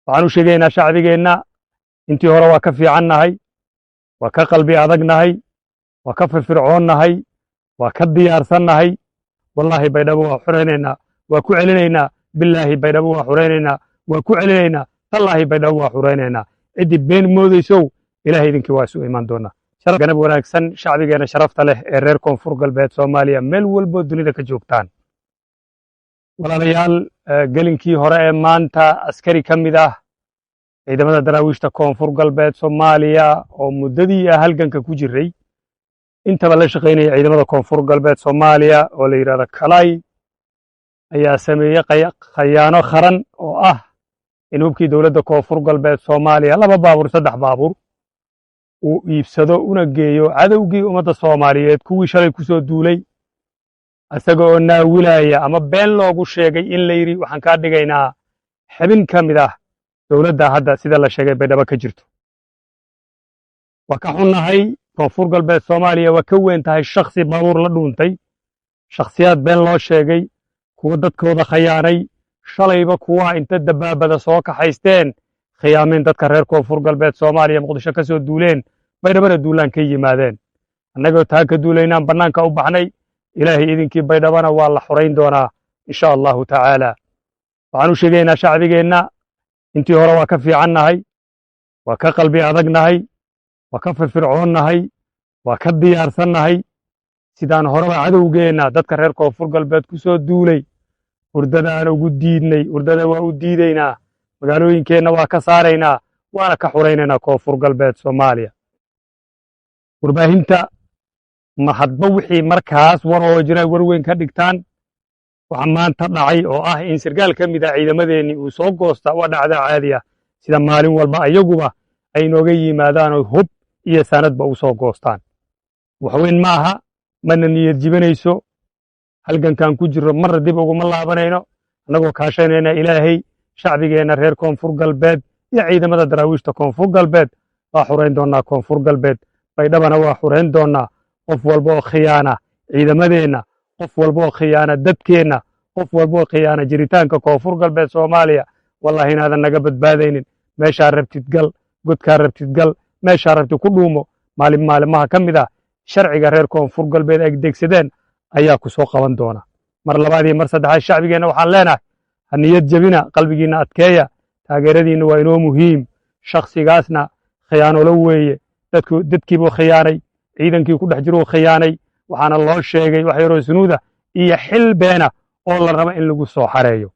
waxaan u sheegaynaa shacbigeenna intii hore waa ka fiicannahay, waa ka qalbi adagnahay, waa ka firfircoonnahay, waa ka diyaarsannahay. wallaahi baydhabo waa xuraynaynaa, waa ku celinaynaa. bilaahi baydhabo waa xuraynaynaa, waa ku celinaynaa. tallaahi baydhabo waa xuraynaynaa. ciddii been moodaysow ilaahay idinkii waa isu imaan doonaa. ganab wanaagsan shacbigeena sharafta leh ee reer koonfur galbeed Soomaaliya meel walbo dunida ka joogtaan. walaalayaal, gelinkii hore ee maanta askari ka mid ah ciidamada daraawiishta koonfur galbeed Soomaaliya oo muddadii halganka ku jiray intaba la shaqaynaya ciidamada koonfur galbeed Soomaaliya oo la yiraahdo Kalay ayaa sameeyay khayaano qaran oo ah in hubkii dowladda koonfur galbeed Soomaaliya 2 baabuur 3 baabuur uu iibsado una geeyo cadowgii ummadda Soomaaliyeed kuwii shalay ku soo duulay asagoo naawilaya ama been loogu sheegay in la yiri waxaan ka dhigaynaa xubin ka mid ah dowladda hadda sida la sheegay baydhabo ka jirto. waa ka xunnahay koonfur galbeed Soomaaliya waa ka weyn tahay shakhsi baabuur la dhuuntay, shakhsiyaad been loo sheegay, kuwa dadkooda khayaanay, shalayba kuwa inta dabaabada soo kaxaysteen khiyaameen dadka reer koonfur galbeed Soomaaliya Muqdisho ka soo duuleen baydhabana duulaan ka yimaadeen. annagoo taa ka duulaynaan bannaanka u baxnay, ilaahay idinkii baydhabana waa la xurayn doonaa insha allahu tacaala. waxaan u sheegaynaa shacbigeenna intii hore waa ka fiicannahay, waa ka qalbi adagnahay, waa ka firfircoonnahay, waa ka diyaarsannahay. sidaan horeba cadowgeenna dadka reer koonfur galbeed ku soo duulay hurdadaan ugu diidnay, hurdada waa u diidaynaa, magaalooyinkeenna waa ka saaraynaa, waana ka xuraynaynaa koonfur galbeed Soomaaliya. warbaahinta ma hadba wixii markaas war oo jira warweyn ka dhigtaan. waxa maanta dhacay oo ah in sargaal ka mid ah ciidamadeennii uu soo goosta waa dhacda caadi ah, sida maalin walba ayaguba ay nooga yimaadaan oo hub iyo sanadba u soo goostaan. waxweyn ma aha, mana niyad jibanayso. halgankan ku jiro marna dib uguma laabanayno, annagoo kaashanayna ilaahay, shacbigeenna reer koonfur galbeed iyo ciidamada daraawiishta koonfur galbeed waa xurayn doonaa koonfur galbeed. baydhabana waa xurayn doonaa. qof walba oo khiyaana ciidamadeenna, qof walba oo khiyaana dadkeenna, qof walba oo khiyaana jiritaanka koonfur galbeed Soomaaliya, wallahi inaadan naga badbaadaynin. meeshaa rabtid gal, godkaa rabtid gal, meeshaa rabtid ku dhuumo. maalimaha ka mid ah sharciga reer koonfur galbeed ay degsadeen ayaa ku soo qaban doona. mar labaad iyo mar saddexaad shacbigeenna waxaan leenahay ha niyad jabina, qalbigiinna adkeeya, taageeradiinna waa inoo muhiim. shakhsigaasna khiyaanolo weeye, dadkiibuu khiyaanay, ciidankii ku dhex jiruu khiyaanay, waxaana loo sheegay wax yaroo sunuuda iyo xil beena oo la raba in lagu soo xareeyo.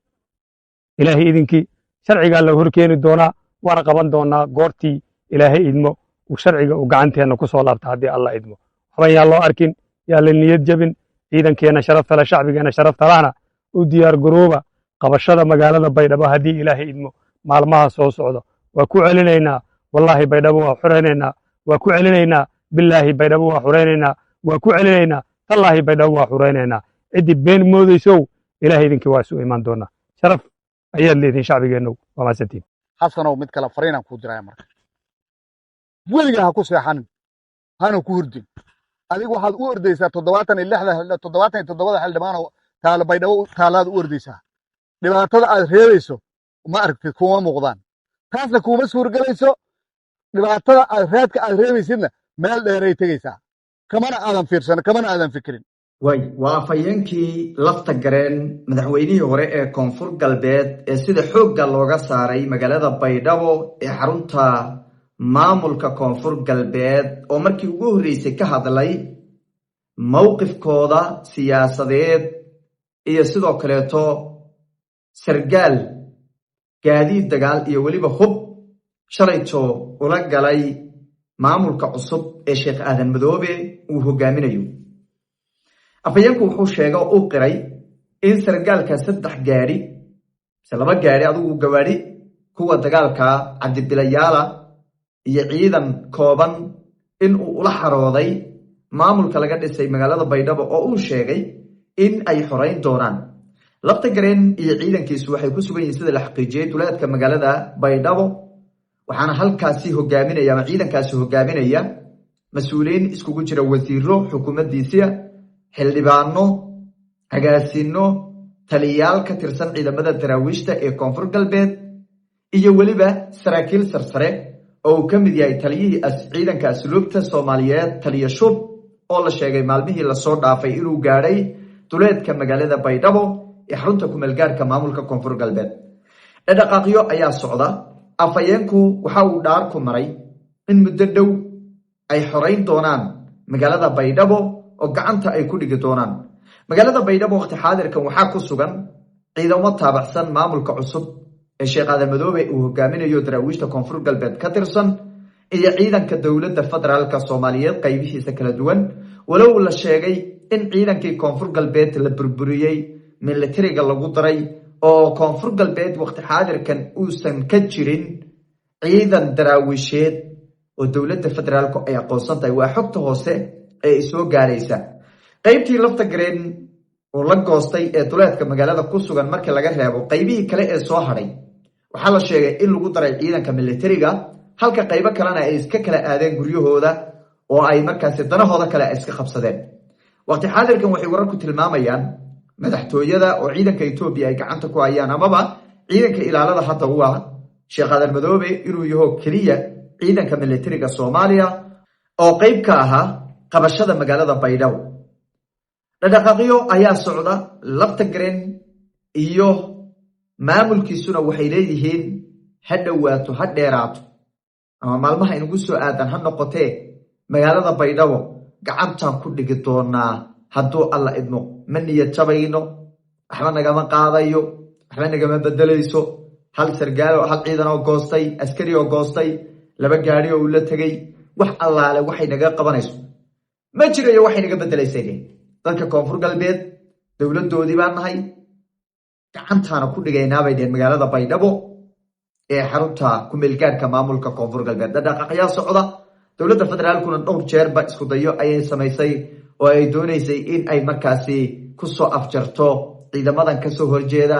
ilaahay idinkii sharcigaa la horkeeni doonaa, waana qaban doonaa goortii ilaahay idmo uu sharciga uu gacanteenna ku soo laabta haddii alla idmo. waxban yaa loo arkin, yaa la niyad jabin. ciidankeenna sharafta leh, shacbigeenna sharafta lahna u diyaar garooba qabashada magaalada baydhabo haddii ilaahay idmo maalmaha soo socda. waa ku celinaynaa, wallaahi baydhabo waa xuraynaynaa, waa ku celinaynaa. bilaahi baydhabo waa xuraynaynaa, waa ku celinaynaa. tallaahi baydhabo waa xuraynaynaa. ciddii been moodaysow ilaahay idinkii waa isu imaan doonaa. sharaf ayaad leedihin shacbigeennow. waa mahadsantiin. xasanow mid kale fariinaan kuu diraya marka weligaa ha ku seexanin, hana ku hurdin. adigu waxaad u ordaysaa 77 xildhibaanoo taalo baydhabo taalaad u ordaysaa. dhibaatada aad reebayso ma aragtid, kuma muuqdaan. taasna kuma suurgelayso. dhibaatada raadka aad reebaysidna meel dheeray tegaysaa, kamana aadan fiirsan, kamana aadan fikirin. waa afhayeenkii lafta gareen madaxweynihii hore ee koonfur galbeed ee sida xoogga looga saaray magaalada baydhabo ee xarunta maamulka koonfur galbeed oo markii ugu horreysay ka hadlay mowqifkooda siyaasadeed iyo sidoo kaleeto sargaal gaadiid dagaal iyo weliba hub shalayto ula galay maamulka cusub ee Sheekh Aadan Madoobe uu hogaaminayo. afhayeenku wuxuu sheegay oo uu qiray in sargaalka 3 gaari laba gaari adigu gawaari kuwa dagaalka cabdibilayaala iyo ciidan kooban in uu ula xarooday maamulka laga dhisay magaalada baydhabo oo uu sheegay in ay xoreyn doonaan. lafta gareen iyo ciidankiisu waxay ku sugan yihiin sida la xaqiijiyay duleedka magaalada baydhabo, waxaana halkaasi hogaaminaya ama ciidankaasi hogaaminaya mas'uuliyiin iskugu jira wasiiro xukuumaddiisa, xildhibaano, agaasino, taliyaal ka tirsan ciidamada daraawiishta ee koonfur galbeed iyo weliba saraakiil sarsare oo uu ka mid yahay taliyihii ciidanka asluubta Soomaaliyeed taliya shub oo la sheegay maalmihii la soo dhaafay inuu gaaray duleedka magaalada Baydhabo ee xarunta ku meelgaarka maamulka Koonfur Galbeed. dhaqaaqyo ayaa socda. afayeenku waxa uu dhaar ku maray in muddo dhow ay xoreyn doonaan magaalada Baydhabo oo gacanta ay ku dhigi doonaan. magaalada Baydhabo waqti xaadirkan waxaa ku sugan ciidamo taabacsan maamulka cusub ee Sheekh Aadan Madoobe uu hogaaminayo daraawiishta Koonfur Galbeed ka tirsan iyo ciidanka dawladda federaalka Soomaaliyeed qaybihiisa kala duwan, walow la sheegay in ciidankii Koonfur Galbeed la burburiyay militariga lagu daray oo Koonfur Galbeed waqti xaadirkan uusan ka jirin ciidan daraawiisheed oo dawladda federaalku ay aqoonsan tahay. waa xogta hoose ee soo gaaraysa. qaybtii lafta gareen oo la goostay ee duleedka magaalada ku sugan markii laga reebo qaybihii kale ee soo hadhay, waxaa la sheegay in lagu daray ciidanka militariga, halka qaybo kalena ay iska kala aadeen guryahooda oo ay markaasi danahooda kale iska qabsadeen. waqti xaadirkan waxay wararku tilmaamayaan madaxtooyada oo ciidanka Itoobiya ay gacanta ku hayaan amaba ciidanka ilaalada hadda u ah Sheekh Aadan Madoobe inuu yahay kaliya ciidanka militariga Soomaaliya oo qayb ka ahaa qabashada magaalada Baydhabo. dhaqaaqyo ayaa socda. lafta gareen iyo maamulkiisuna waxay leeyihiin ha dhawaato ha dheeraato ama maalmaha inagu soo aadan ha noqotee magaalada Baydhabo gacantaan ku dhigi doonaa hadduu alla idmo. ma niyad jabayno, waxba nagama qaadayo, waxba nagama bedelayso. hal sargaal oo hal ciidan oo goostay, askari oo goostay, laba gaari oo la tagay, wax allaale waxay naga qabanayso ma jirayo, waxay naga bedelaysay dadka Koonfur Galbeed dawladoodii baan nahay, gacantaana ku dhigaynaa bay dheen magaalada Baydhabo ee xarunta ku meelgaarka maamulka Koonfur Galbeed. dhaqaaqyo socda. dawladda federaalkuna dhowr jeer ba isku dayo ayay samaysay oo ay doonaysay in ay markaasi ku soo afjarto ciidamadan ka soo horjeeda.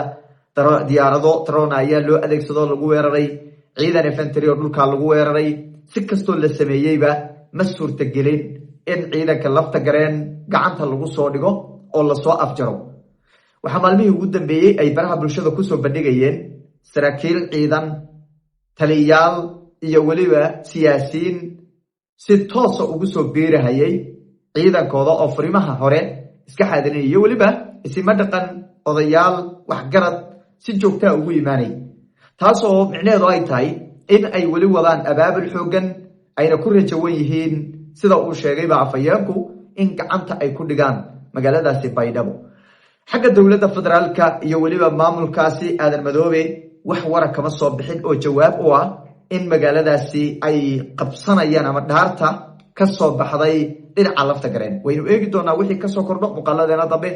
diyaarado drone ayaa loo adeegsado lagu weeraray, ciidan infantry oo dhulka lagu weeraray. si kastoo la sameeyayba ma suurtagelin in ciidanka lafta gareen gacanta lagu soo dhigo oo la soo afjaro. waxaa maalmihii ugu dambeeyay ay baraha bulshada ku soo bandhigayeen saraakiil ciidan, taliyayaal iyo weliba siyaasiyiin si toos ah ugu soo biirahayay ciidankooda oo fariimaha hore iska xaadiriyay, iyo weliba isma dhaqan odayaal waxgarad si joogta ah ugu imaanay. taas oo micnaheedu ay tahay in ay weli wadaan abaabul xoogan, ayna ku rajawan yihiin sida uu sheegayba afayeenku in gacanta ay ku dhigaan magaaladaasi Baydhabo. xagga dawladda federaalka iyo weliba maamulkaasi Aadan Madoobe wax wara kama soo bixin oo jawaab u ah in magaaladaasi ay qabsanayaan ama dhaarta ka soo baxday dhinaca lafta gareen. waynu eegi doonaa wixii ka soo kordho muuqaaladeena dambe.